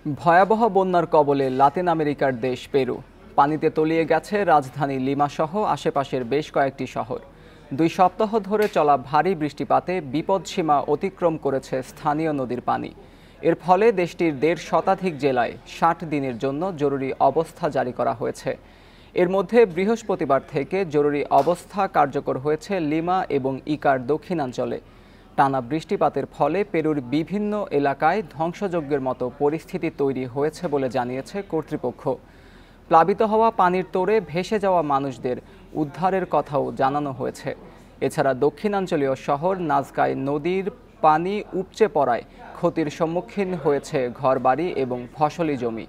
ভয়াবহ বন্যার কবলে লাতিন আমেরিকার দেশ পেরু। পানিতে তলিয়ে গেছে রাজধানী লিমা সহ আশেপাশের বেশ কয়েকটি শহর। 2 সপ্তাহ ধরে চলা ভারী বৃষ্টিপাতে বিপদসীমা অতিক্রম করেছে স্থানীয় নদীর পানি। এর ফলে দেশটির 1.5 শতাধিক জেলায় 60 দিনের জন্য জরুরি অবস্থা জারি করা হয়েছে। এর মধ্যে বৃহস্পতিবার থেকে জরুরি অবস্থা কার্যকর হয়েছে লিমা এবং ইকার দক্ষিণাঞ্চলে। টানা বৃষ্টিপাতের ফলে পেরুর বিভিন্ন এলাকায় ধ্বংসযজ্ঞের মতো পরিস্থিতি তৈরি হয়েছে বলে জানিয়েছে কর্তৃপক্ষ। প্লাবিত হওয়া পানির তোড়ে ভেসে যাওয়া মানুষদের উদ্ধারের কথাও জানানো হয়েছে। এছাড়া দক্ষিণাঞ্চলীয় শহর নাজকায় নদীর পানি উপচে পড়ায় ক্ষতির সম্মুখীন হয়েছে ঘরবাড়ি এবং ফসলি জমি।